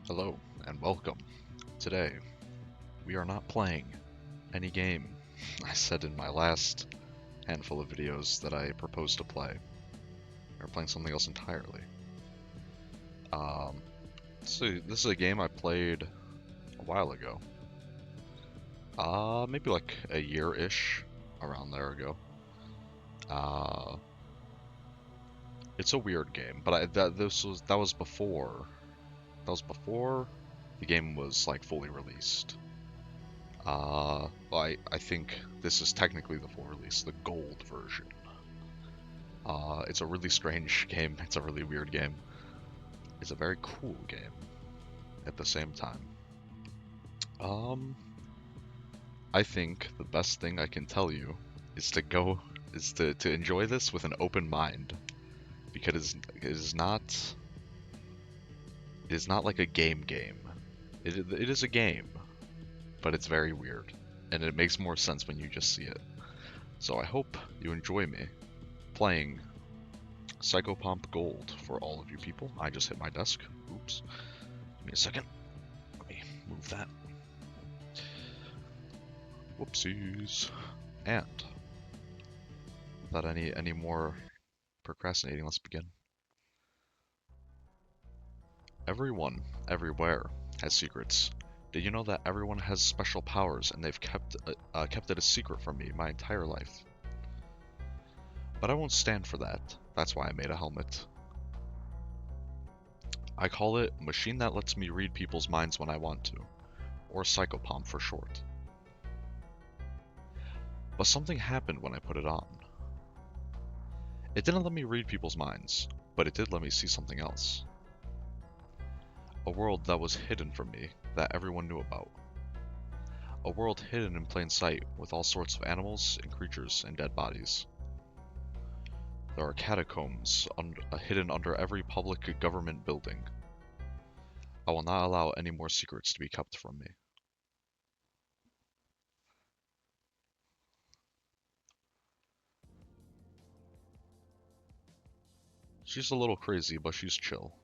Hello and welcome. Today, we are not playing any game I said in my last handful of videos that I proposed to play. We're playing something else entirely. Um, so this is a game I played a while ago. Maybe like a year-ish, around there ago. Uh, it's a weird game, but that was before the game was like fully released. Well, I think this is technically the full release, the gold version. It's a really strange game. It's a really weird game. It's a very cool game at the same time. Um, I think the best thing I can tell you is to enjoy this with an open mind, because it is not like a game. It is a game, but it's very weird, and it makes more sense when you just see it. So I hope you enjoy me playing Psychopomp Gold for all of you people. I just hit my desk. Oops. Give me a second. Let me move that. Whoopsies. And without any more procrastinating, let's begin. Everyone, everywhere, has secrets. Did you know that everyone has special powers and they've kept it a secret from me my entire life? But I won't stand for that. That's why I made a helmet. I call it Machine That Lets Me Read People's Minds When I Want to, or Psychopomp for short. But something happened when I put it on. It didn't let me read people's minds, but it did let me see something else. A world that was hidden from me, that everyone knew about. A world hidden in plain sight, with all sorts of animals and creatures and dead bodies. There are catacombs hidden under every public government building. I will not allow any more secrets to be kept from me. She's a little crazy, but she's chill.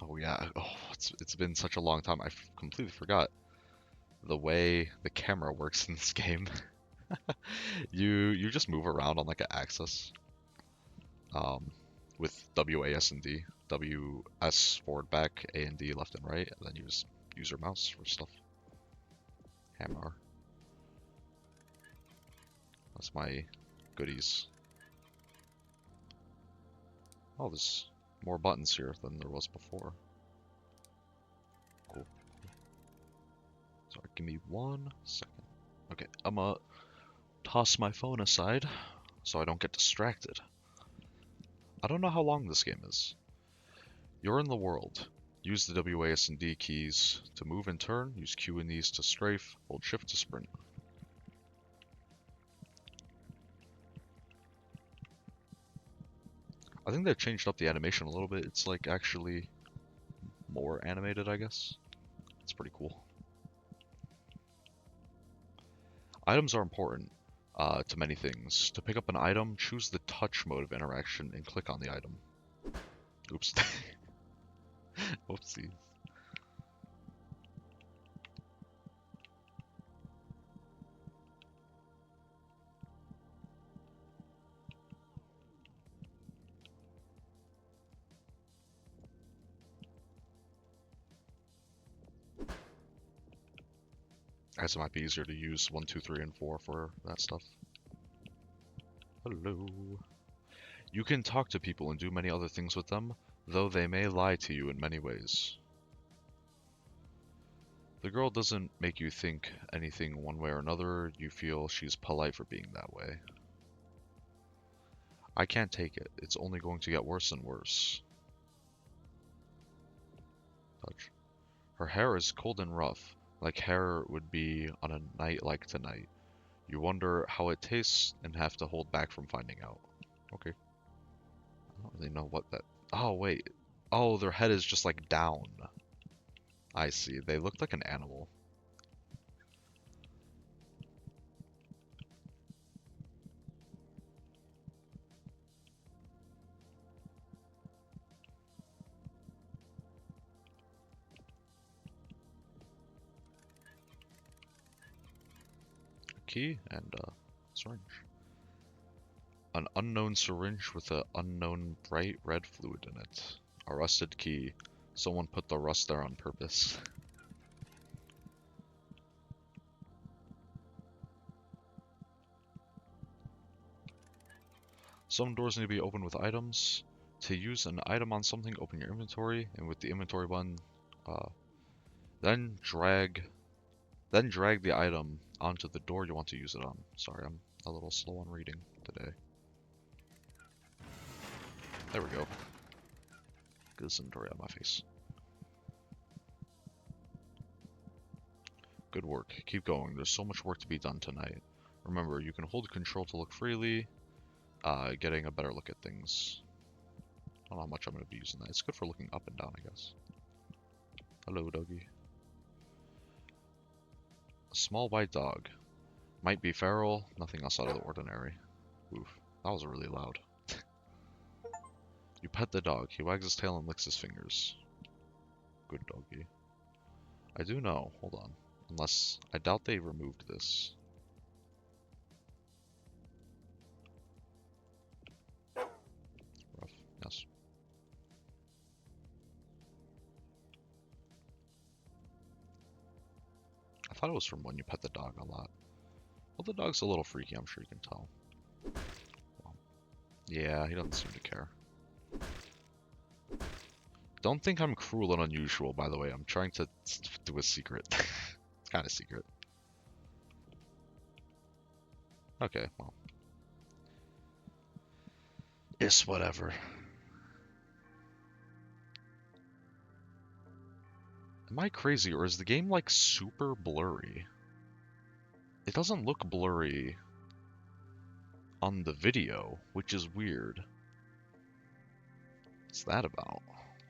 Oh yeah, it's been such a long time, I completely forgot the way the camera works in this game. You just move around on like an axis, um, with WAS and D, WS forward back, A and D left and right, and then you just use your mouse for stuff. Hammer. That's my goodies. Oh, there's more buttons here than there was before. Cool. Sorry, give me 1 second. Okay, I'm gonna toss my phone aside so I don't get distracted. I don't know how long this game is. You're in the world. Use the WAS and D keys to move and turn. Use Q and these to strafe. Hold shift to sprint. I think they've changed up the animation a little bit. It's like actually more animated, I guess. It's pretty cool. Items are important to many things. To pick up an item, choose the touch mode of interaction and click on the item. Oops. Whoopsies. I guess it might be easier to use 1, 2, 3, and 4 for that stuff. Hello. You can talk to people and do many other things with them, though they may lie to you in many ways. The girl doesn't make you think anything one way or another. You feel she's polite for being that way. I can't take it. It's only going to get worse and worse. Touch. Her hair is cold and rough, like hair would be on a night like tonight. You wonder how it tastes and have to hold back from finding out. Okay. I don't really know what that... Oh, wait. Oh, their head is just like down. I see. They look like an animal. key and a syringe. An unknown syringe with an unknown bright red fluid in it. A rusted key. Someone put the rust there on purpose. Some doors need to be opened with items. To use an item on something, open your inventory, and with the inventory button, then drag the item onto the door you want to use it on. Sorry, I'm a little slow on reading today. There we go. Get this inventory out of my face. Good work. Keep going. There's so much work to be done tonight. Remember, you can hold control to look freely, getting a better look at things. I don't know how much I'm going to be using that. It's good for looking up and down, I guess. Hello, doggy. A small white dog. Might be feral, nothing else out of the ordinary. Oof, that was really loud. You pet the dog. He wags his tail and licks his fingers. Good doggy. I do know. Hold on. Unless, I doubt they removed this. Rough. Yes. I thought it was from when you pet the dog a lot. Well, the dog's a little freaky, I'm sure you can tell. Well, yeah, he doesn't seem to care. Don't think I'm cruel and unusual, by the way. I'm trying to do a secret. It's kind of secret. Okay, well. It's whatever. Am I crazy, or is the game, like, super blurry? It doesn't look blurry on the video, which is weird. What's that about?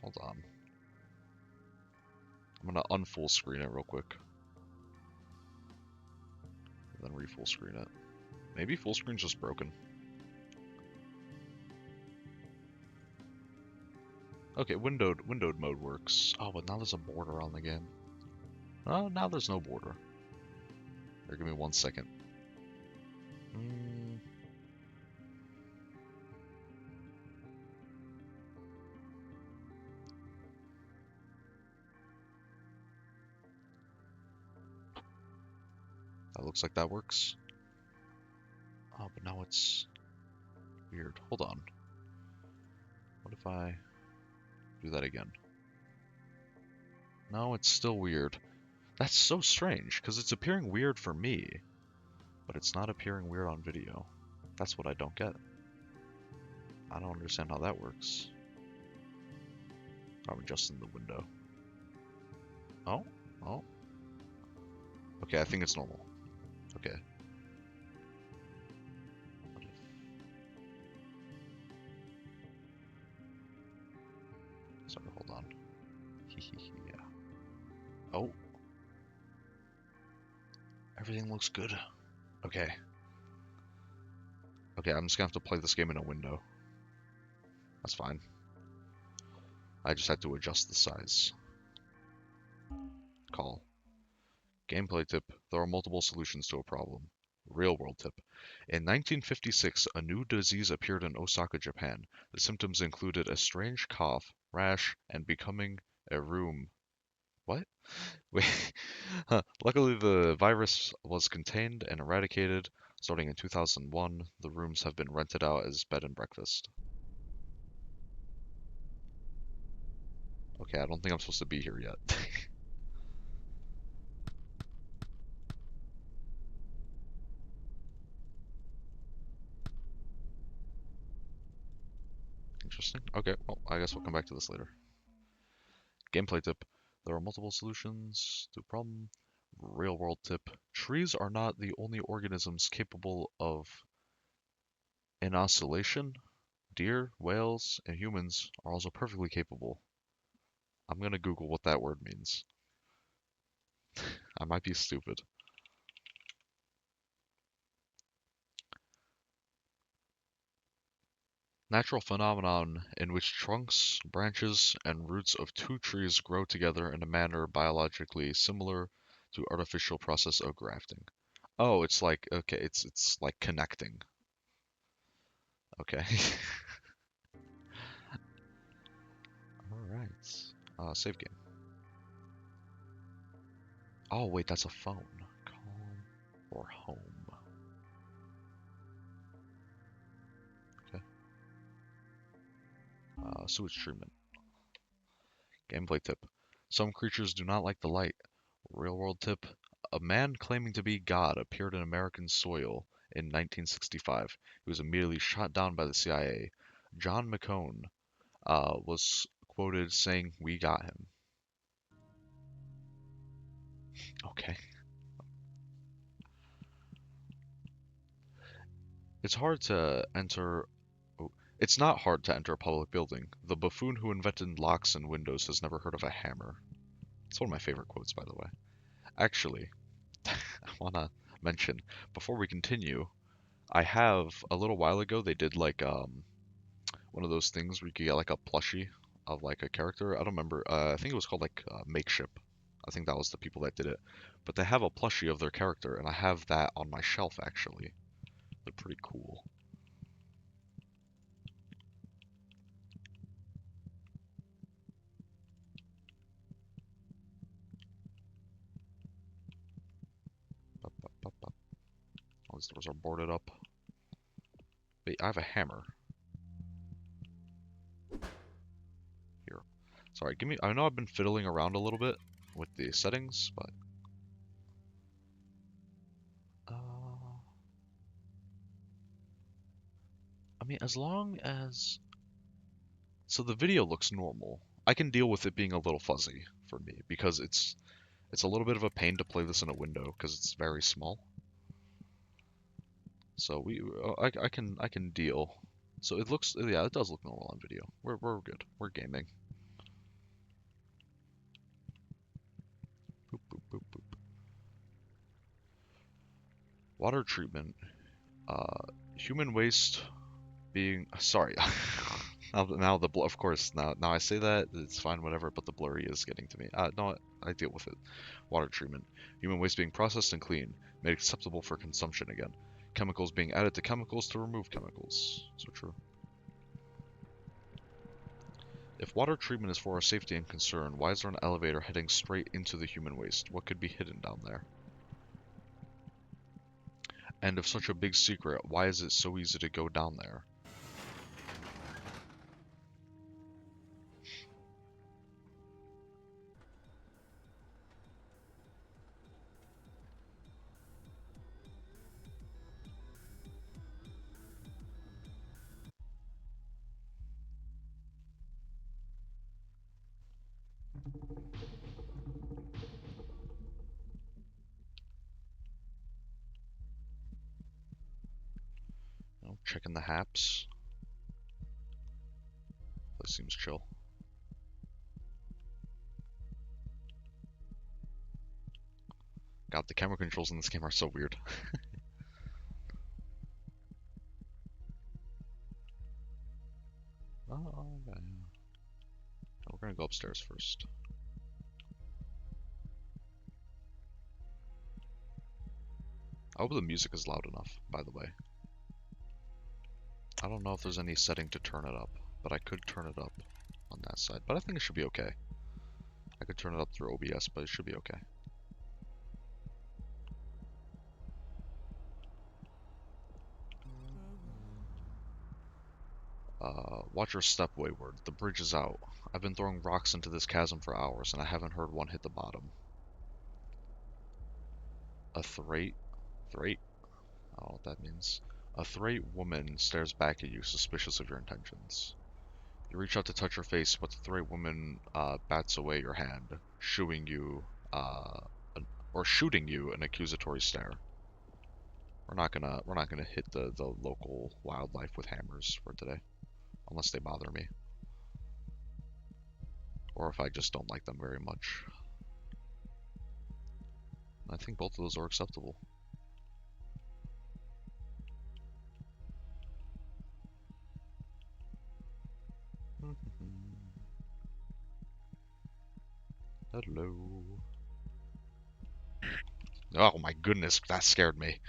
Hold on. I'm gonna unfull screen it real quick. And then re-full screen it. Maybe full screen's just broken. Okay, windowed mode works. Oh, but now there's a border on the game. Oh, now there's no border. Here, give me 1 second. That looks like that works. Oh, but now it's weird. Hold on. What if I do that again? No, it's still weird. That's so strange, because it's appearing weird for me, but it's not appearing weird on video. That's what I don't get. I don't understand how that works. I'm adjusting the window. Oh? Oh? Okay, I think it's normal. Okay. What if... Sorry, hold on. Yeah. Oh. Everything looks good. Okay. Okay, I'm just gonna have to play this game in a window. That's fine. I just had to adjust the size. Call. Gameplay tip. There are multiple solutions to a problem. Real world tip. In 1956, a new disease appeared in Osaka, Japan. The symptoms included a strange cough, rash, and becoming a room. What? Wait. Huh. Luckily, the virus was contained and eradicated. Starting in 2001, the rooms have been rented out as bed and breakfast. Okay, I don't think I'm supposed to be here yet. Interesting. Okay, well, I guess we'll come back to this later. Gameplay tip. There are multiple solutions to a problem. Real world tip. Trees are not the only organisms capable of inoculation. Deer, whales, and humans are also perfectly capable. I'm gonna Google what that word means. I might be stupid. Natural phenomenon in which trunks, branches, and roots of two trees grow together in a manner biologically similar to artificial process of grafting. Oh, it's like okay, it's like connecting. Okay. All right. Save game. Oh wait, that's a phone. Calm or home. Okay. Sewage treatment. Gameplay tip. Some creatures do not like the light. Real world tip. A man claiming to be God appeared in American soil in 1965. He was immediately shot down by the CIA. John McCone was quoted saying, "We got him." Okay. It's hard to enter. Oh, it's not hard to enter a public building. The buffoon who invented locks and windows has never heard of a hammer. It's one of my favorite quotes, by the way. Actually, I want to mention before we continue, I have a little while ago they did like one of those things where you could get like a plushie of like a character. I don't remember. I think it was called like Makeship. I think that was the people that did it. But they have a plushie of their character, and I have that on my shelf actually. They're pretty cool. Bup, bup, bup, bup. All these doors are boarded up. Wait, I have a hammer here. Sorry, give me. I know I've been fiddling around a little bit with the settings, but I mean, as long as so the video looks normal, I can deal with it being a little fuzzy for me because it's a little bit of a pain to play this in a window because it's very small. So I can deal. So it looks yeah, it does look normal on video. We're good. We're gaming. Boop, boop, boop, boop. Water treatment. Human waste being sorry. Now the of course now I say that it's fine whatever, but the blurry is getting to me. No, I deal with it. Water treatment. Human waste being processed and cleaned, made acceptable for consumption again. Chemicals being added to chemicals to remove chemicals. So true. If water treatment is for our safety and concern, why is there an elevator heading straight into the human waste? What could be hidden down there? And if such a big secret, why is it so easy to go down there? No, checking the haps. Place seems chill. God, the camera controls in this game are so weird. Oh, okay. We're gonna go upstairs first. I hope the music is loud enough, by the way. I don't know if there's any setting to turn it up, but I could turn it up on that side. But I think it should be okay. I could turn it up through OBS, but it should be okay. Watch your step, Wayward. The bridge is out. I've been throwing rocks into this chasm for hours, and I haven't heard one hit the bottom. A thrate? Thrate? I don't know what that means. A thrate woman stares back at you, suspicious of your intentions. You reach out to touch her face, but the thrate woman bats away your hand, uh, shooting you an accusatory stare. We're not gonna hit the local wildlife with hammers for today, unless they bother me, or if I just don't like them very much. I think both of those are acceptable. Hello. Oh my goodness, that scared me.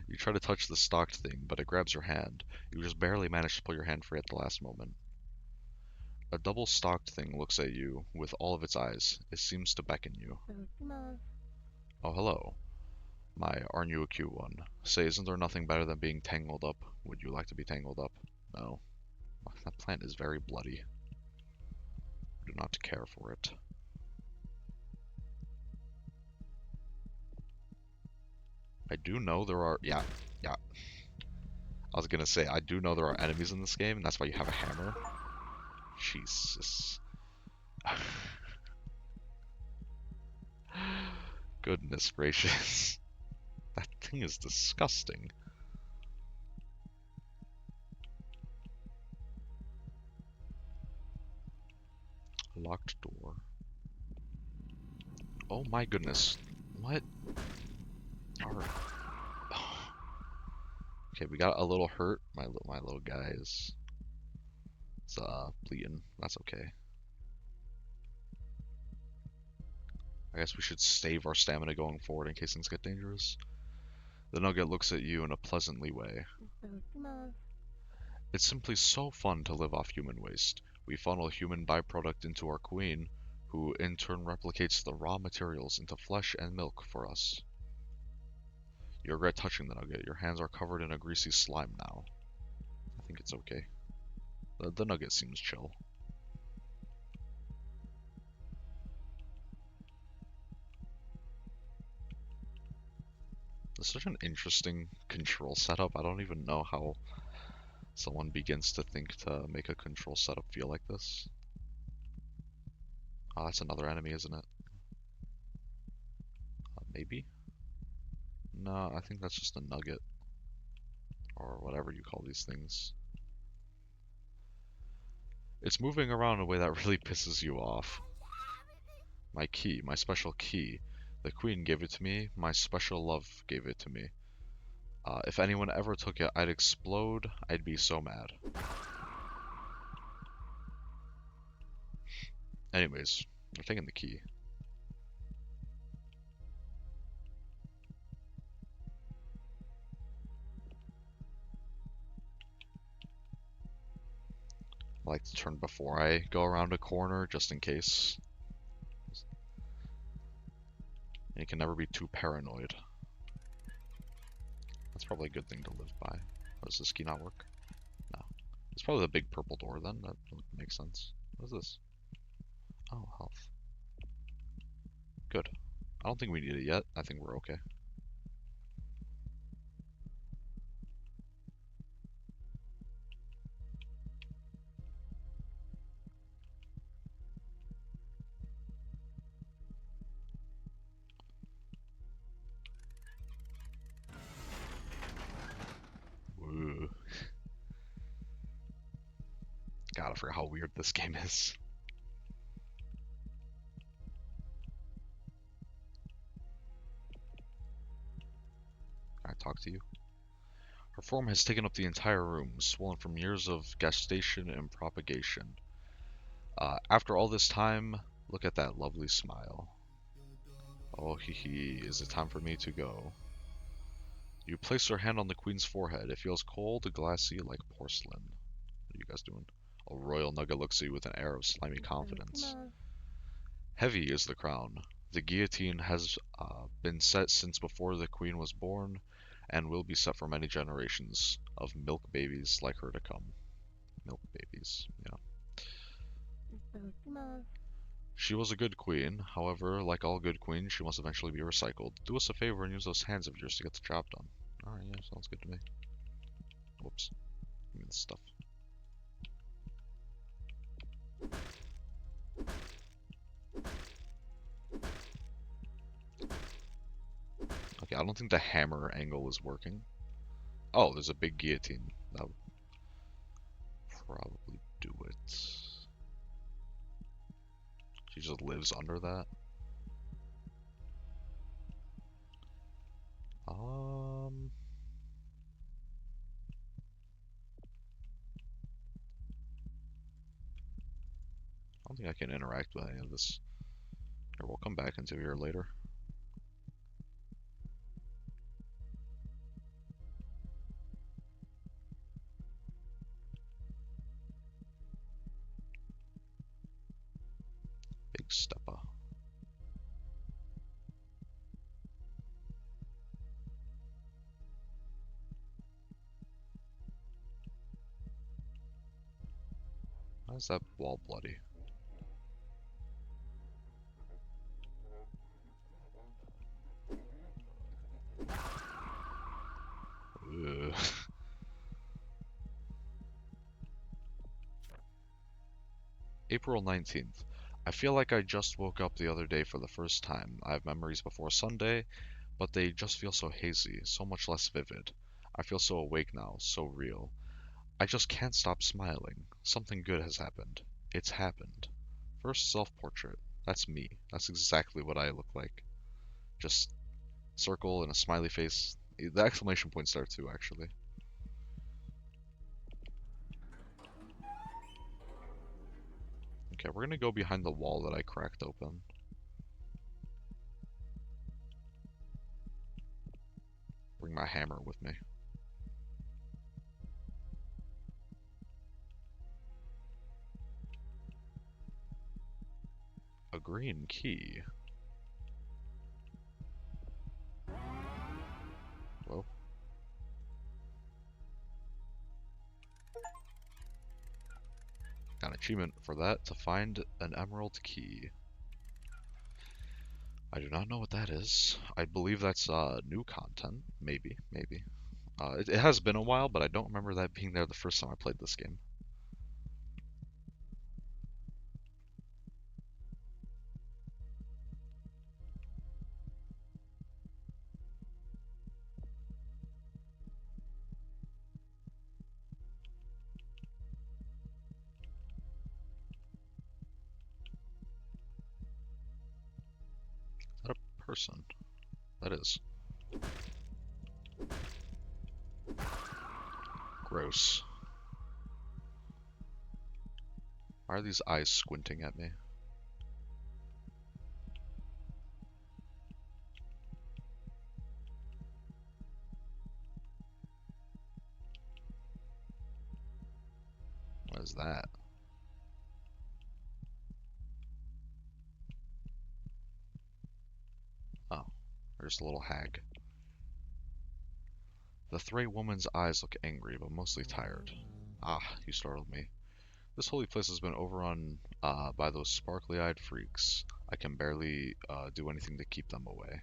You try to touch the stalked thing, but it grabs your hand. You just barely manage to pull your hand free at the last moment. A double stalked thing looks at you with all of its eyes. It seems to beckon you. Oh, hello. My, aren't you a cute one? Say, isn't there nothing better than being tangled up? Would you like to be tangled up? No. That plant is very bloody. Do not care for it. I do know there are... Yeah, yeah. I was gonna say, I do know there are enemies in this game, and that's why you have a hammer. Jesus. Goodness gracious. That thing is disgusting. Locked door. Oh my goodness. What are... Okay, we got a little hurt. My little guy is bleeding. That's okay. I guess we should save our stamina going forward in case things get dangerous. The nugget looks at you in a pleasantly way. It's simply so fun to live off human waste. We funnel human byproduct into our queen, who in turn replicates the raw materials into flesh and milk for us. You regret touching the nugget. Your hands are covered in a greasy slime now. I think it's okay. The nugget seems chill. It's such an interesting control setup. I don't even know how someone begins to think to make a control setup feel like this. Oh, that's another enemy, isn't it? Maybe? No, I think that's just a nugget. Or whatever you call these things. It's moving around in a way that really pisses you off. My key, my special key. The queen gave it to me, my special love gave it to me. If anyone ever took it, I'd explode. I'd be so mad. Anyways, we're taking the key. I like to turn before I go around a corner, just in case. You can never be too paranoid. That's probably a good thing to live by. Does this key not work? No. It's probably the big purple door then. That makes sense. What is this? Oh, health. Good. I don't think we need it yet. I think we're okay. Ooh. God, I forgot how weird this game is. Can I talk to you? Her form has taken up the entire room, swollen from years of gestation and propagation. After all this time, look at that lovely smile. Oh, hee hee, is it time for me to go? You place your hand on the queen's forehead. It feels cold, glassy, like porcelain. What are you guys doing? A royal nugget looks at you with an air of slimy confidence. Heavy is the crown. The guillotine has been set since before the queen was born, and will be set for many generations of milk babies like her to come. Milk babies, yeah. She was a good queen. However, like all good queens, she must eventually be recycled. Do us a favor and use those hands of yours to get the job done. Alright, yeah, sounds good to me. Whoops. Give me this stuff. Okay, I don't think the hammer angle is working. Oh, there's a big guillotine. That would probably do it. She just lives under that. I don't think I can interact with any of this. Here, we'll come back into here later. Big stepper. Why is that wall bloody? Ugh. April 19th. I feel like I just woke up the other day for the first time. I have memories before Sunday, but they just feel so hazy, so much less vivid. I feel so awake now, so real. I just can't stop smiling. Something good has happened. It's happened. First self-portrait. That's me. That's exactly what I look like. Just circle and a smiley face. The exclamation point's there too, actually. Okay, we're gonna go behind the wall that I cracked open. Bring my hammer with me. A green key. Whoa. Got an achievement for that, to find an emerald key. I do not know what that is. I believe that's new content. Maybe. It has been a while, but I don't remember that being there the first time I played this game. Is that a person? That is. Gross. Why are these eyes squinting at me? What is that? Oh, there's a little hag. The Three Woman's eyes look angry, but mostly tired. Ah, you startled me. This holy place has been overrun by those sparkly-eyed freaks. I can barely do anything to keep them away.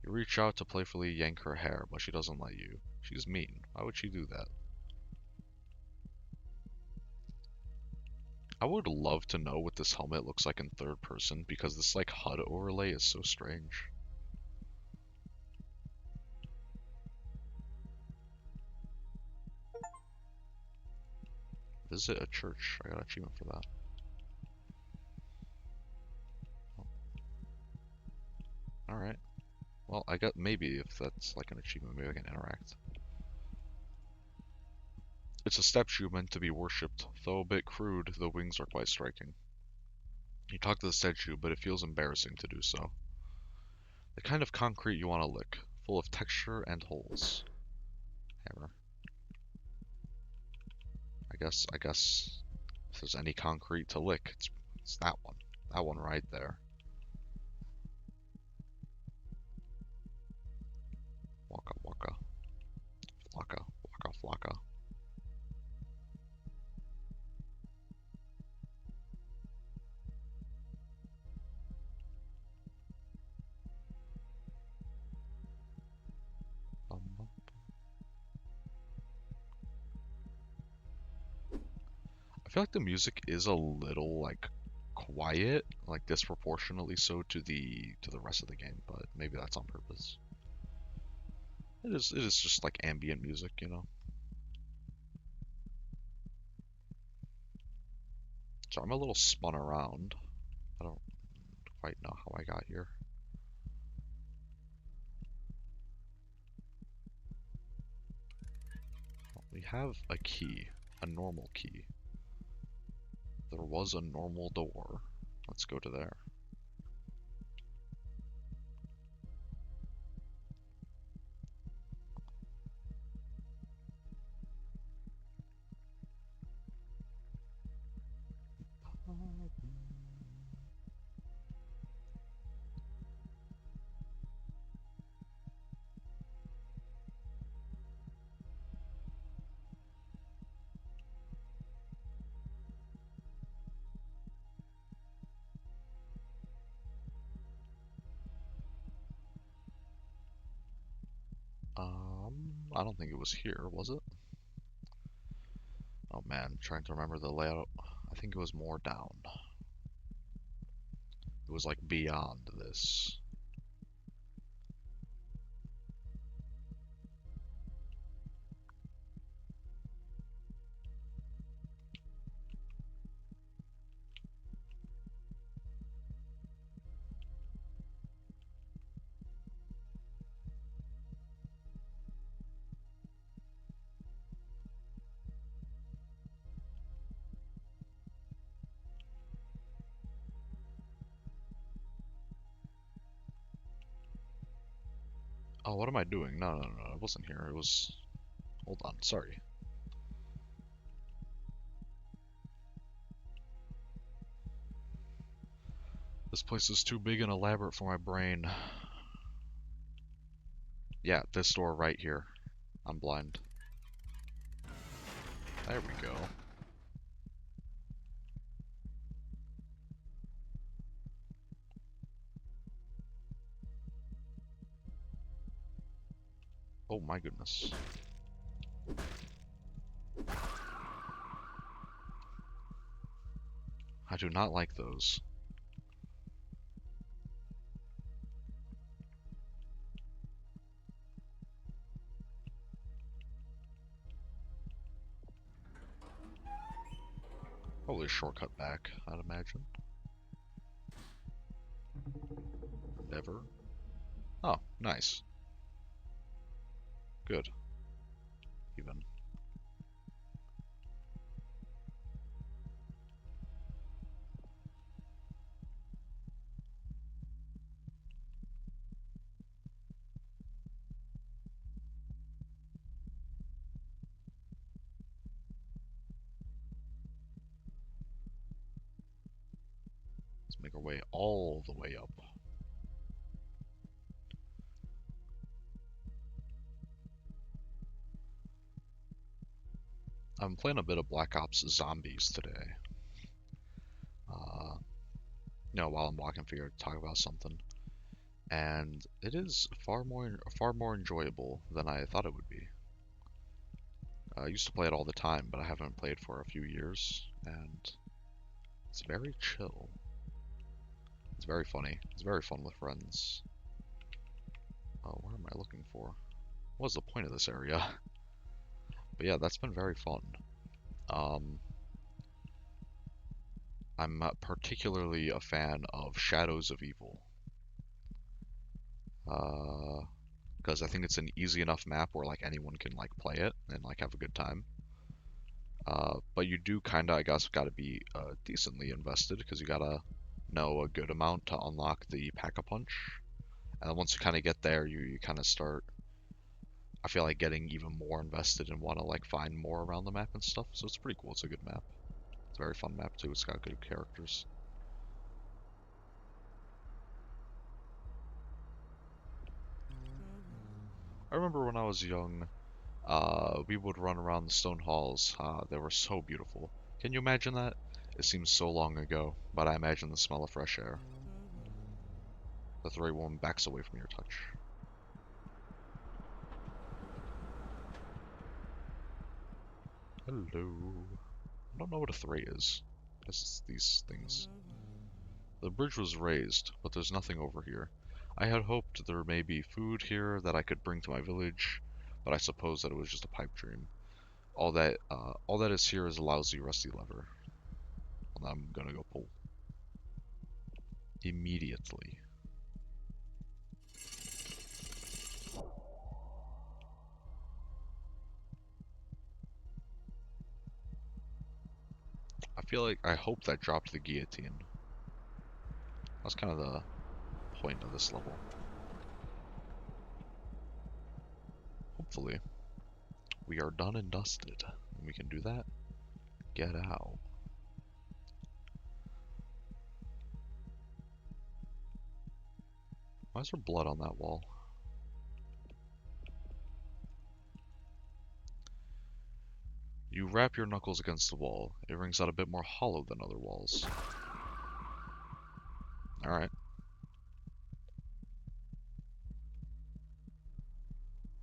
You reach out to playfully yank her hair, but she doesn't let you. She's mean. Why would she do that? I would love to know what this helmet looks like in third person, because this like HUD overlay is so strange. Visit a church. I got an achievement for that. Alright. Well, I got maybe if that's like an achievement, maybe I can interact. It's a statue meant to be worshipped, though a bit crude, the wings are quite striking. You talk to the statue, but it feels embarrassing to do so. The kind of concrete you want to lick, full of texture and holes. Hammer. I guess if there's any concrete to lick, it's that one. That one right there. Waka waka. Flocka, waka flocka. Bum. I feel like the music is a little like quiet, like disproportionately so to the rest of the game, but maybe that's on purpose. It is just like ambient music, you know. So I'm a little spun around. I don't quite know how I got here. We have a key, a normal key. There was a normal door. Let's go to there. I don't think it was here, was it? Oh man, I'm trying to remember the layout. I think it was more down. It was like beyond this. Oh, what am I doing? No, no, no, it wasn't here. It was... Hold on, sorry. This place is too big and elaborate for my brain. Yeah, this door right here. I'm blind. There we go. Oh my goodness. I do not like those. Probably a shortcut back, I'd imagine. Never. Oh, nice. Good. Even. Let's make our way all the way up. I'm playing a bit of Black Ops Zombies today. Uh, while I'm walking for you to talk about something. And it is far more enjoyable than I thought it would be. I used to play it all the time, but I haven't played for a few years, and it's very chill. It's very funny. It's very fun with friends. Oh, what am I looking for? What's the point of this area? But yeah, that's been very fun. Um, I'm particularly a fan of Shadows of Evil. Because I think it's an easy enough map where like anyone can like play it and like have a good time. But you do kind of, I guess, got to be decently invested because you gotta know a good amount to unlock the Pack-a-Punch. And then once you kind of get there, you kind of start, I feel like, getting even more invested and want to like find more around the map and stuff. So it's pretty cool. It's a good map. It's a very fun map too. It's got good characters. I remember when I was young, we would run around the stone halls. They were so beautiful. Can you imagine that? It seems so long ago, but I imagine the smell of fresh air. The three woman backs away from your touch. Hello. I don't know what a three is. It's these things. The bridge was raised, but there's nothing over here. I had hoped there may be food here that I could bring to my village, but I suppose that it was just a pipe dream. All that is here is a lousy, rusty lever. And I'm gonna go pull immediately. I hope that dropped the guillotine. That's kind of the point of this level. Hopefully, we are done and dusted. And we can do that. Get out. Why is there blood on that wall? You wrap your knuckles against the wall. It rings out a bit more hollow than other walls. Alright.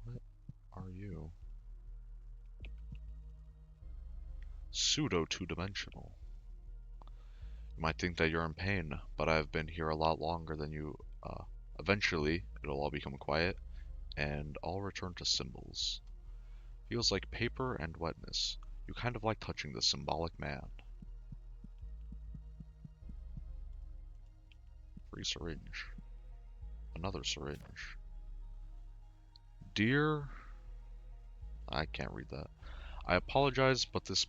What are you? Pseudo two-dimensional. You might think that you're in pain, but I've been here a lot longer than you. Eventually, it'll all become quiet, and all return to symbols. Feels like paper and wetness. You kind of like touching the symbolic man. Free syringe. Another syringe. Dear... I can't read that. I apologize, but this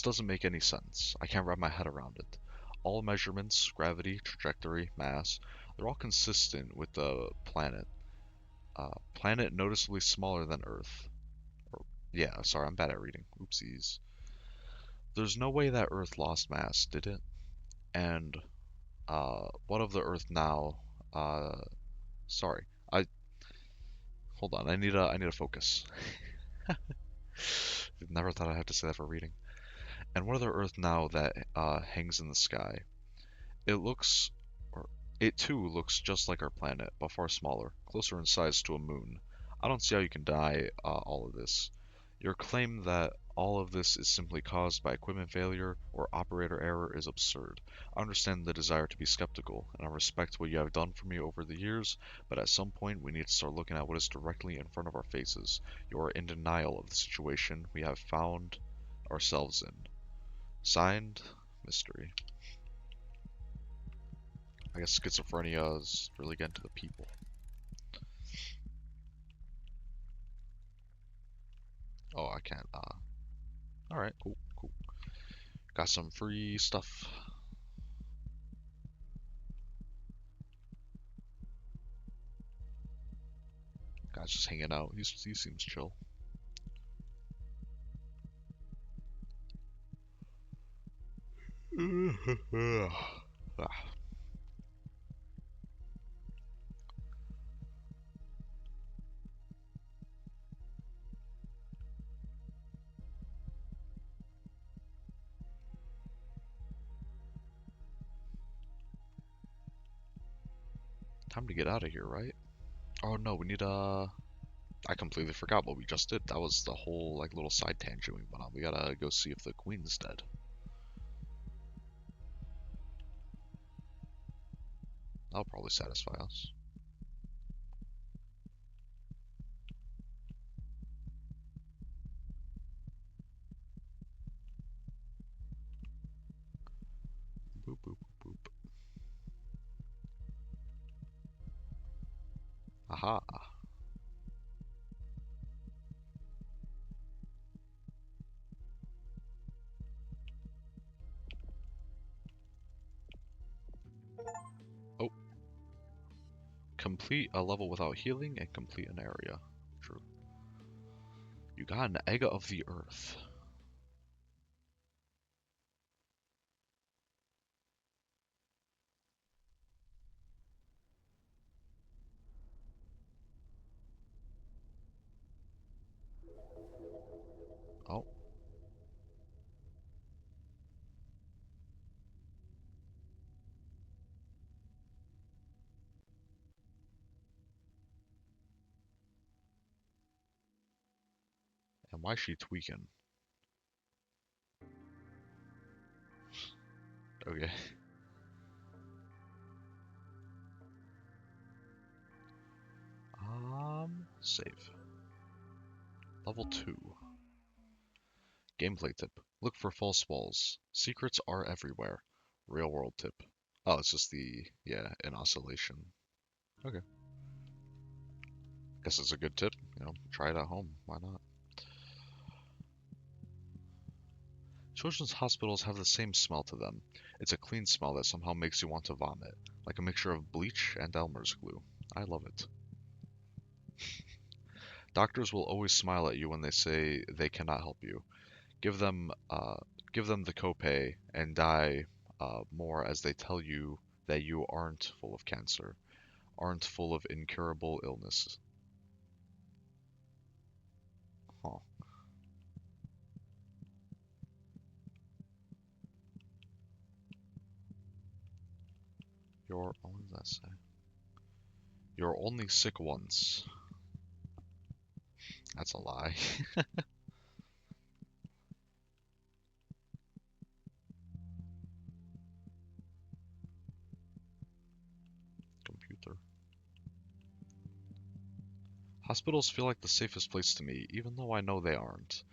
doesn't make any sense. I can't wrap my head around it. All measurements, gravity, trajectory, mass, they're all consistent with the planet. Planet noticeably smaller than Earth. Or, yeah, sorry, I'm bad at reading. Oopsies. There's no way that Earth lost mass, did it? And, what of the Earth now? Sorry. Hold on, I need to focus. Never thought I'd have to say that for reading. And what of the Earth now that, hangs in the sky? It looks, or it too looks just like our planet, but far smaller, closer in size to a moon. I don't see how you can deny all of this. Your claim that all of this is simply caused by equipment failure or operator error is absurd. I understand the desire to be skeptical, and I respect what you have done for me over the years, but at some point we need to start looking at what is directly in front of our faces. You are in denial of the situation we have found ourselves in. Signed, Mystery. I guess schizophrenia is really getting to the people. Oh, I can't. Alright, cool, cool. Got some free stuff. Guy's just hanging out. He seems chill. Time to get out of here, right? Oh no, we need I completely forgot what we just did. That was the whole like little side tangent we went on. We gotta go see if the queen's dead. That'll probably satisfy us. Boop boop boop. Aha. Oh. Complete a level without healing and complete an area. True. You got an egg of the earth. Oh. And why is she tweaking? Okay. Save. Level 2. Gameplay tip. Look for false walls. Secrets are everywhere. Real world tip. Oh, it's just yeah, an oscillation. Okay. Guess it's a good tip. You know, try it at home. Why not? Children's hospitals have the same smell to them. It's a clean smell that somehow makes you want to vomit, like a mixture of bleach and Elmer's glue. I love it. Doctors will always smile at you when they say they cannot help you. Give them, uh, give them the copay and die more as they tell you that you aren't full of cancer, aren't full of incurable illness. Huh. What does that say? You're only sick once. That's a lie. Computer. Hospitals feel like the safest place to me, even though I know they aren't.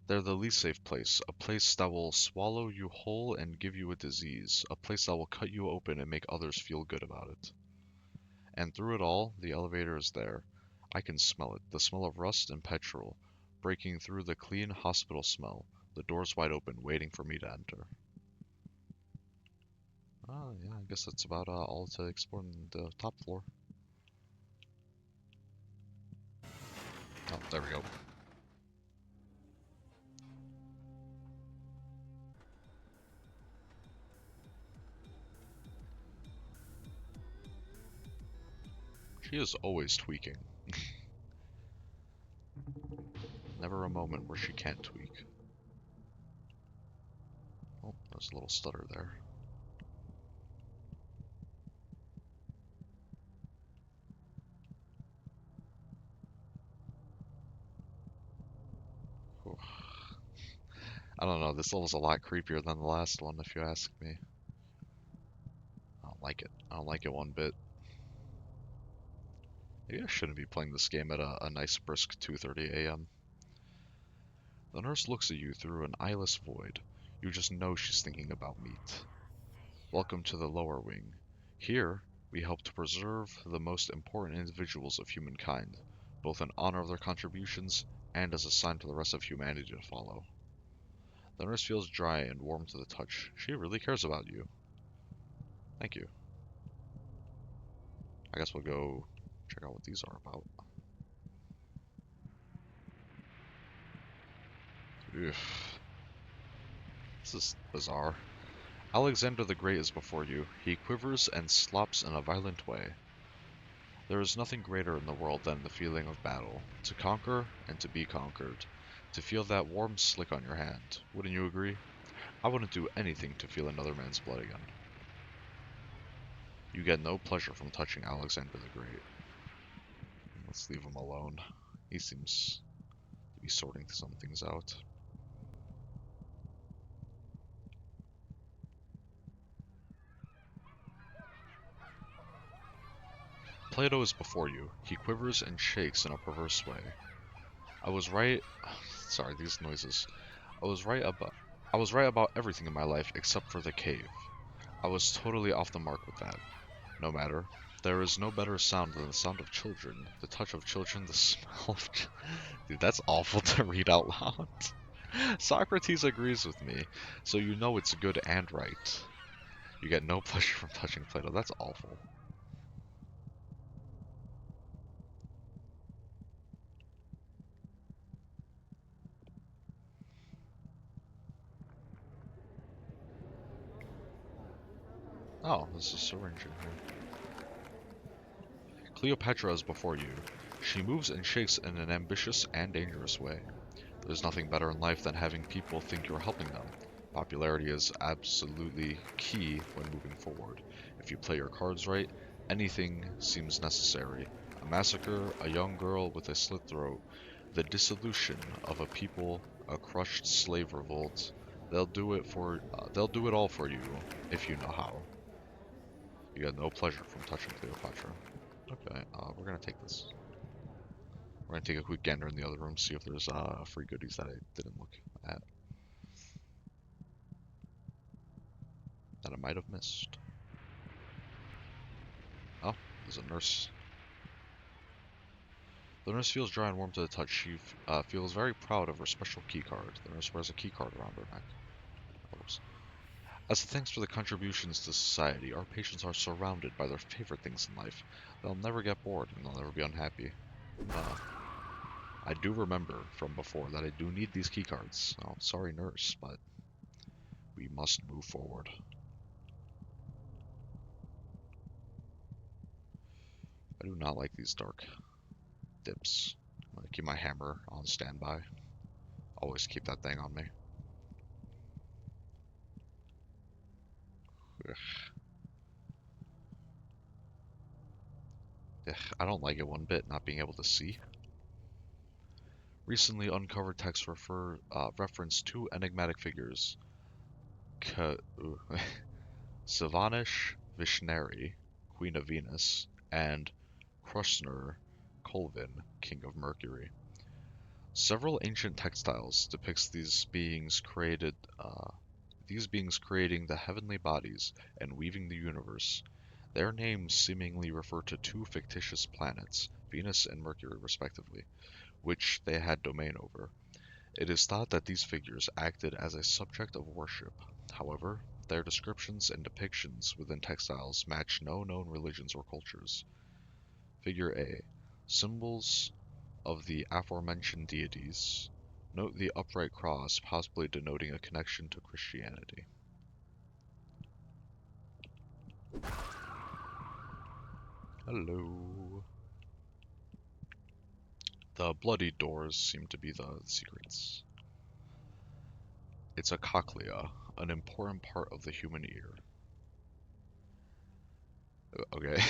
They're the least safe place, a place that will swallow you whole and give you a disease, a place that will cut you open and make others feel good about it. And through it all, the elevator is there. I can smell it, the smell of rust and petrol, breaking through the clean hospital smell, the doors wide open, waiting for me to enter. Oh, yeah, I guess that's about all to explore in the top floor. Oh, there we go. She is always tweaking. Never a moment where she can't tweak. Oh, there's a little stutter there. Whew. I don't know, this level's a lot creepier than the last one, if you ask me. I don't like it. I don't like it one bit. Maybe I shouldn't be playing this game at a nice brisk 2:30 a.m. The nurse looks at you through an eyeless void. You just know she's thinking about meat. Welcome to the lower wing. Here, we help to preserve the most important individuals of humankind, both in honor of their contributions and as a sign to the rest of humanity to follow. The nurse feels dry and warm to the touch. She really cares about you. Thank you. I guess we'll go check out what these are about. Oof. This is bizarre. Alexander the Great is before you. He quivers and slops in a violent way. There is nothing greater in the world than the feeling of battle. To conquer and to be conquered. To feel that warm slick on your hand. Wouldn't you agree? I wouldn't do anything to feel another man's blood again. You get no pleasure from touching Alexander the Great. Let's leave him alone. He seems to be sorting some things out. Plato is before you. He quivers and shakes in a perverse way. I was right. Sorry, these noises. I was right about. I was right about everything in my life except for the cave. I was totally off the mark with that. No matter. There is no better sound than the sound of children, the touch of children, the smell of Dude, that's awful to read out loud. Socrates agrees with me, so you know it's good and right. You get no pleasure from touching Plato. That's awful. Oh, there's a syringe in here. Cleopatra is before you. She moves and shakes in an ambitious and dangerous way. There's nothing better in life than having people think you're helping them. Popularity is absolutely key when moving forward. If you play your cards right, anything seems necessary. A massacre, a young girl with a slit throat, the dissolution of a people, a crushed slave revolt. They'll do it all for you if you know how. You get no pleasure from touching Cleopatra. Okay, we're gonna take this. We're gonna take a quick gander in the other room, see if there's free goodies that I didn't look at, that I might have missed. Oh, there's a nurse. The nurse feels dry and warm to the touch. She feels very proud of her special key card. The nurse wears a key card around her neck. As thanks for the contributions to society, our patients are surrounded by their favorite things in life. They'll never get bored and they'll never be unhappy. I do remember from before that I do need these keycards. Oh, sorry, nurse, but we must move forward. I do not like these dark dips. I'm gonna keep my hammer on standby. Always keep that thing on me. Ugh. Ugh, I don't like it one bit not being able to see. Recently uncovered texts reference two enigmatic figures, Savanish Vishneri, Queen of Venus, and Krusner Colvin, King of Mercury. Several ancient textiles depicts these beings creating the heavenly bodies and weaving the universe. Their names seemingly refer to two fictitious planets, Venus and Mercury respectively, which they had domain over. It is thought that these figures acted as a subject of worship. However, their descriptions and depictions within textiles match no known religions or cultures. Figure A. Symbols of the aforementioned deities. Note the upright cross, possibly denoting a connection to Christianity. Hello. The bloody doors seem to be the secrets. It's a cochlea, an important part of the human ear. Okay.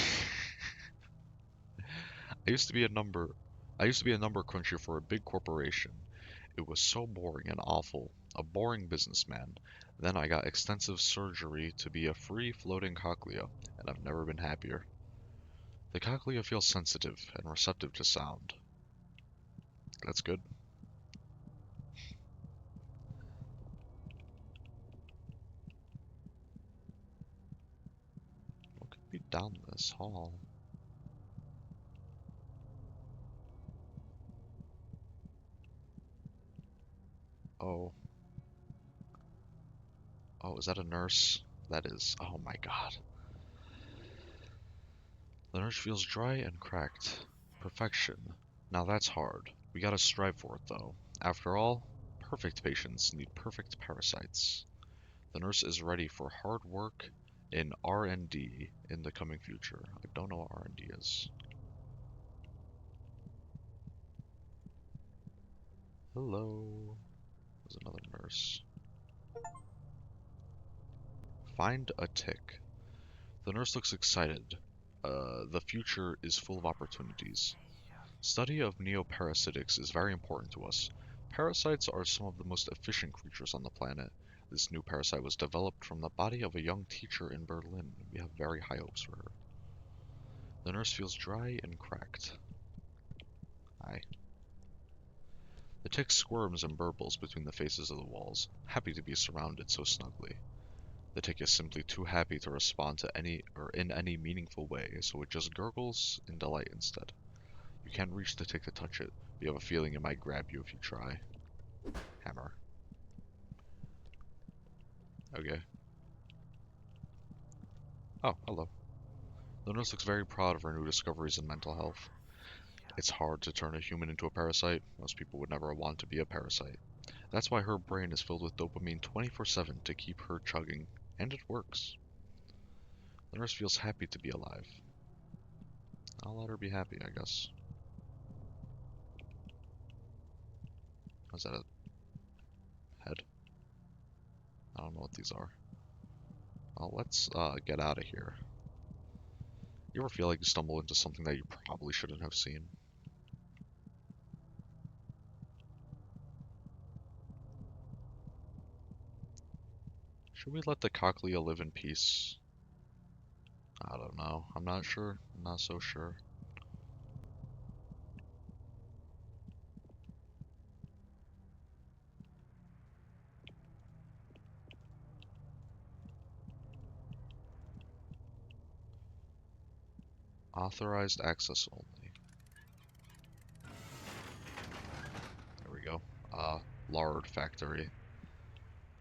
I used to be a number I used to be a number cruncher for a big corporation. It was so boring and awful. A boring businessman. Then I got extensive surgery to be a free floating cochlea, and I've never been happier. The cochlea feels sensitive and receptive to sound. That's good. What could be down this hall? Oh. Oh, is that a nurse? That is. Oh my god. The nurse feels dry and cracked. Perfection. Now that's hard. We gotta strive for it though. After all, perfect patients need perfect parasites. The nurse is ready for hard work in R&D in the coming future. I don't know what R&D is. Hello. There's another nurse. Find a tick. The nurse looks excited. The future is full of opportunities. Study of neoparasitics is very important to us. Parasites are some of the most efficient creatures on the planet. This new parasite was developed from the body of a young teacher in Berlin. We have very high hopes for her. The nurse feels dry and cracked. Hi. The tick squirms and burbles between the faces of the walls, happy to be surrounded so snugly. The tick is simply too happy to respond to any or in any meaningful way, so it just gurgles in delight instead. You can't reach the tick to touch it, but you have a feeling it might grab you if you try. Hammer. Okay. Oh, hello. The nurse looks very proud of her new discoveries in mental health. It's hard to turn a human into a parasite. Most people would never want to be a parasite. That's why her brain is filled with dopamine 24/7 to keep her chugging. And it works. The nurse feels happy to be alive. I'll let her be happy, I guess. Is that a head? I don't know what these are. Well, let's get out of here. You ever feel like you stumble into something that you probably shouldn't have seen? Should we let the cochlea live in peace? I don't know. I'm not sure. I'm not so sure. Authorized access only. There we go. Lard factory.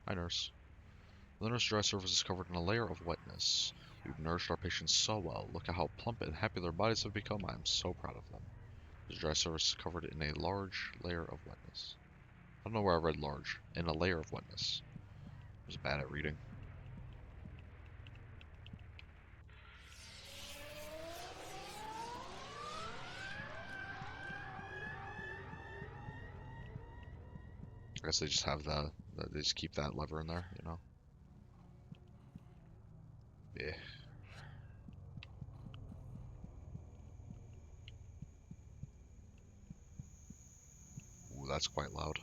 Hi, nurse. The nurse dry surface is covered in a layer of wetness. We've nourished our patients so well. Look at how plump and happy their bodies have become. I am so proud of them. The dry surface is covered in a large layer of wetness. I don't know where I read large. In a layer of wetness. I was bad at reading. I guess they just have they just keep that lever in there, you know? Yeah. Ooh, that's quite loud.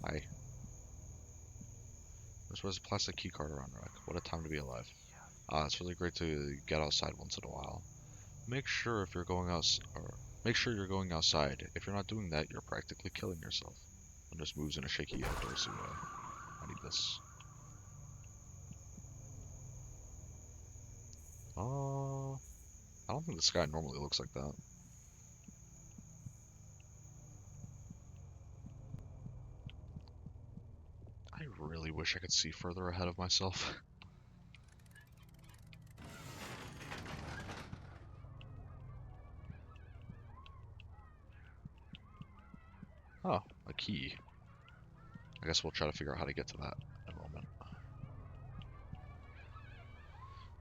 Hi. This was a plastic keycard around Rack. What a time to be alive. It's really great to get outside once in a while. Make sure if you're going out, or make sure you're going outside. If you're not doing that, you're practically killing yourself. And just moves in a shaky outdoorsy way. I need this. I don't think the sky normally looks like that. I really wish I could see further ahead of myself. Oh, a key. I guess we'll try to figure out how to get to that in a moment.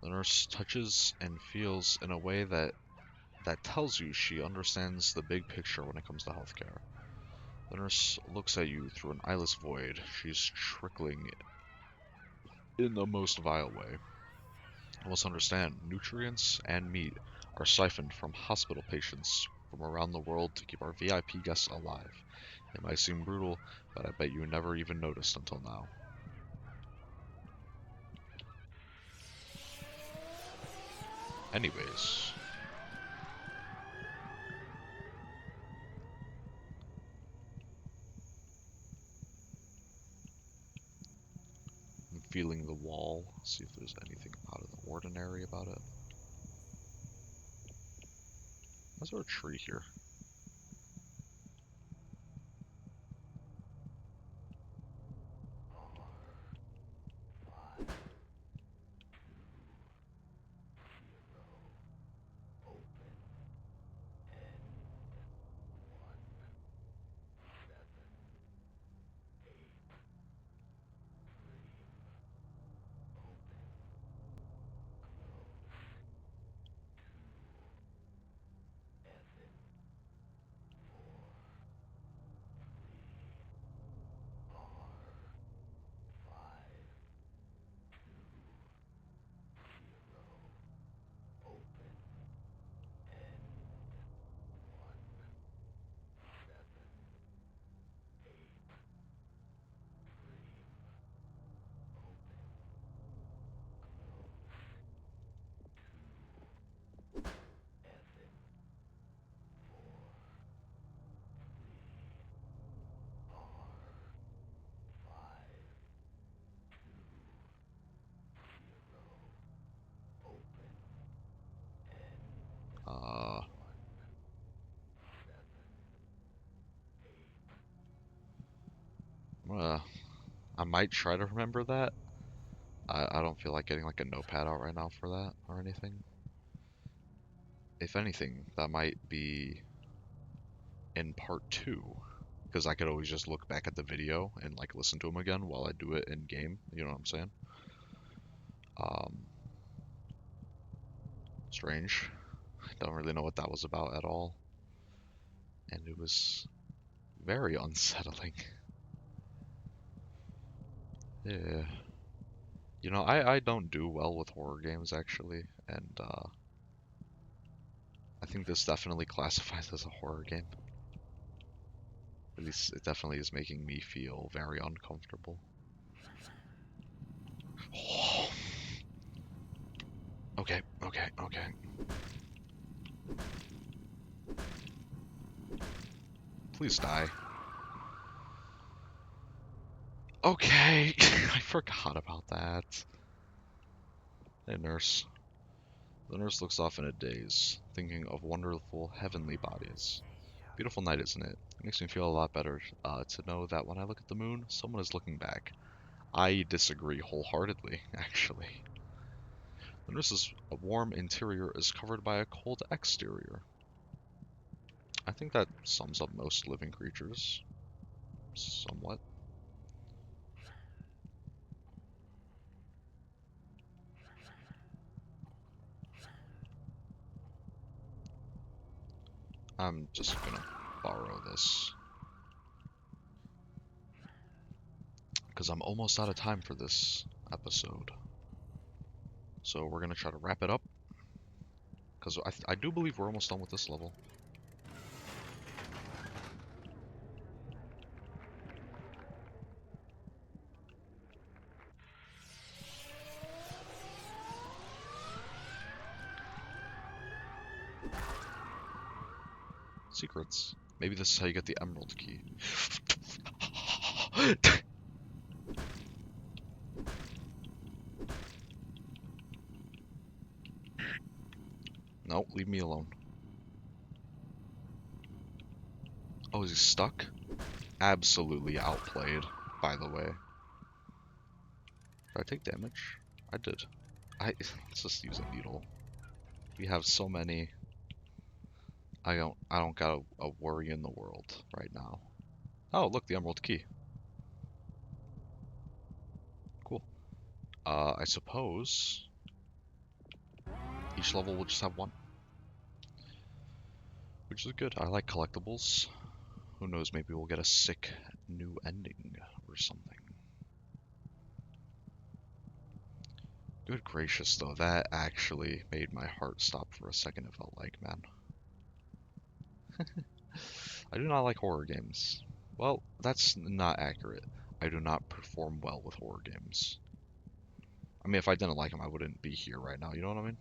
The nurse touches and feels in a way that tells you she understands the big picture when it comes to healthcare. The nurse looks at you through an eyeless void. She's trickling in the most vile way. You must understand, nutrients and meat are siphoned from hospital patients from around the world to keep our VIP guests alive. It might seem brutal, but I bet you never even noticed until now. Anyways. I'm feeling the wall, see if there's anything out of the ordinary about it. Is there a tree here? I might try to remember that. I don't feel like getting like a notepad out right now for that or anything. If anything, that might be in part 2. Because I could always just look back at the video and like listen to them again while I do it in game. You know what I'm saying? Um, Strange. Don't really know what that was about at all. And it was very unsettling. Yeah. You know, I don't do well with horror games actually, and I think this definitely classifies as a horror game. At least it definitely is making me feel very uncomfortable. Okay, okay, okay. Please die. Okay, I forgot about that. Hey, nurse. The nurse looks off in a daze, thinking of wonderful heavenly bodies. Beautiful night, isn't it? It makes me feel a lot better to know that when I look at the moon, someone is looking back. I disagree wholeheartedly, actually. Notice a warm interior is covered by a cold exterior. I think that sums up most living creatures. Somewhat. I'm just gonna borrow this. Because I'm almost out of time for this episode. So we're gonna try to wrap it up. Because I do believe we're almost done with this level. Secrets. Maybe this is how you get the emerald key. No, leave me alone. Oh, is he stuck? Absolutely outplayed, by the way. Did I take damage? I did. Let's just use a needle. We have so many. I don't got a worry in the world right now. Oh, look, the emerald key. Cool. I suppose each level will just have one. Which is good. I like collectibles. Who knows, maybe we'll get a sick new ending or something. Good gracious, though, that actually made my heart stop for a second, it felt like, man. I do not like horror games. Well, that's not accurate. I do not perform well with horror games. I mean, if I didn't like them, I wouldn't be here right now, you know what I mean?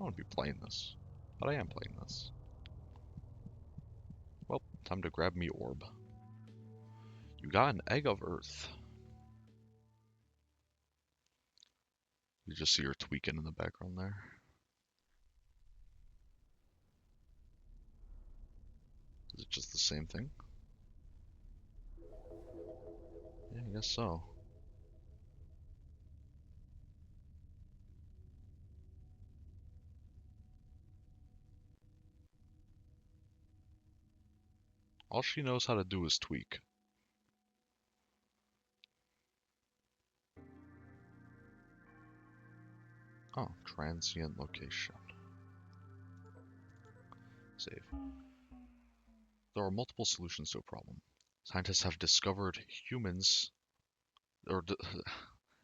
I wouldn't be playing this. But I am playing this. Well, time to grab me orb. You got an egg of earth. You just see her tweaking in the background there. Is it just the same thing? Yeah, I guess so. All she knows how to do is tweak. Oh, transient location. Save. There are multiple solutions to a problem. Scientists have discovered humans, or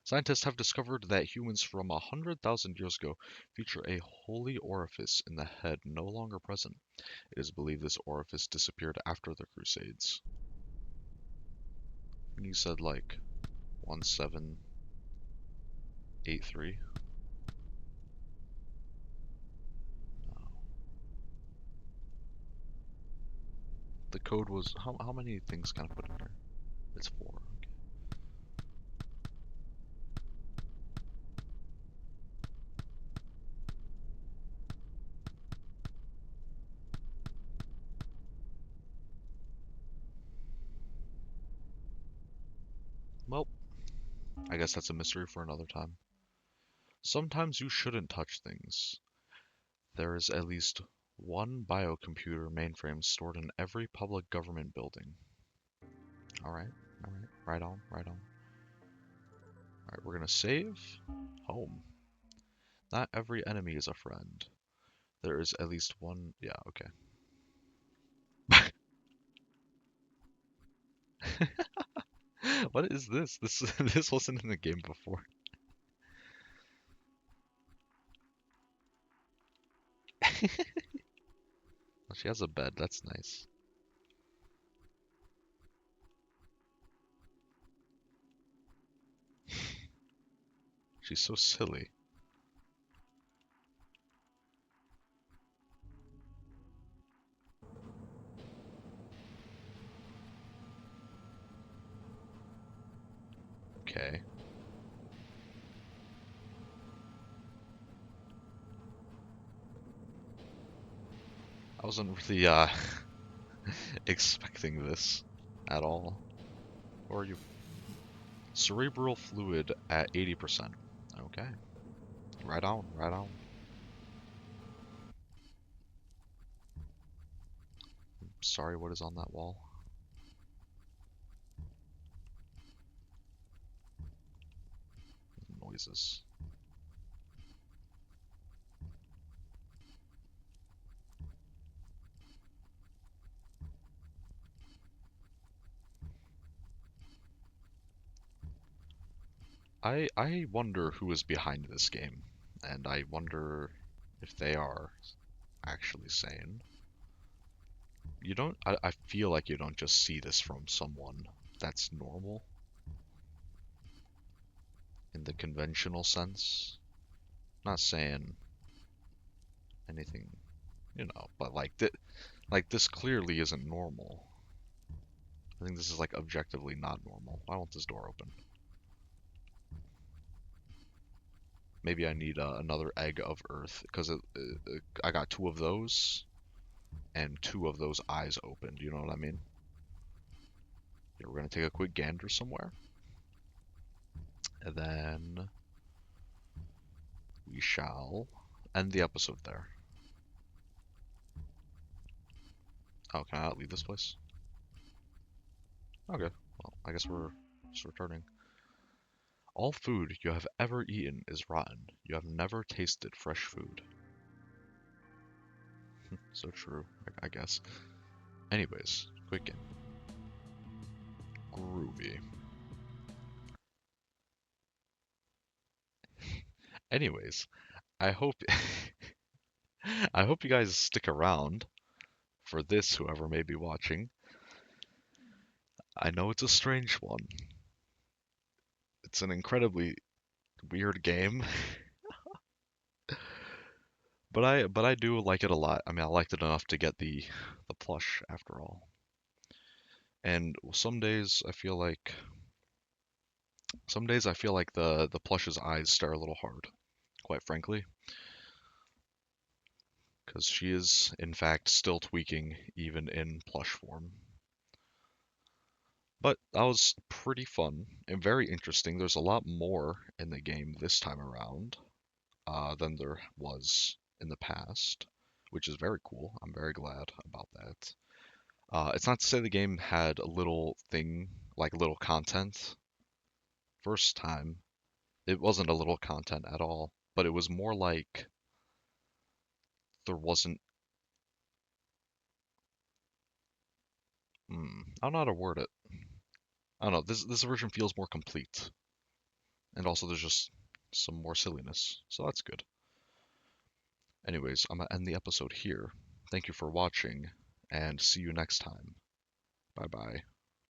scientists have discovered that humans from 100,000 years ago feature a holy orifice in the head no longer present. It is believed this orifice disappeared after the Crusades. And you said like 1783. No. The code was how many things can I put in there? It's 4. Okay. Well, I guess that's a mystery for another time. Sometimes you shouldn't touch things. There is at least one biocomputer mainframe stored in every public government building. Alright, alright, right on, right on. Alright, we're gonna save. Home. Not every enemy is a friend. There is at least one. Yeah, okay. What is this? This wasn't in the game before. She has a bed, that's nice. She's so silly. Okay. I wasn't really expecting this at all. Or are you? Cerebral fluid at 80%. Okay. Right on, right on. Sorry, what is on that wall? Noises. I wonder who is behind this game, and I wonder if they are actually sane. You don't, I feel like you don't just see this from someone that's normal in the conventional sense. Not saying anything, but like this clearly isn't normal. I think this is like objectively not normal. Why won't this door open? Maybe I need another egg of earth because I got two of those and two of those eyes open. Do you know what I mean? Yeah, we're gonna take a quick gander somewhere, and then we shall end the episode there. Oh, can I not leave this place? Okay, well, I guess we're just returning. All food you have ever eaten is rotten. You have never tasted fresh food. So true, I guess. Anyways, quick game. Groovy. Anyways, I hope I hope you guys stick around for this, whoever may be watching. I know it's a strange one. It's an incredibly weird game, but I do like it a lot. I mean, I liked it enough to get the plush after all. And some days I feel like the plush's eyes stare a little hard, quite frankly, because she is in fact still tweaking even in plush form. But that was pretty fun and very interesting. There's a lot more in the game this time around than there was in the past, which is very cool. I'm very glad about that. It's not to say the game had a little thing, like little content. First time, it wasn't a little content at all, but it was more like there wasn't. I don't know how to word it. I don't know. This version feels more complete, and also there's just some more silliness, so that's good. Anyways, I'm gonna end the episode here. Thank you for watching, and see you next time. Bye bye.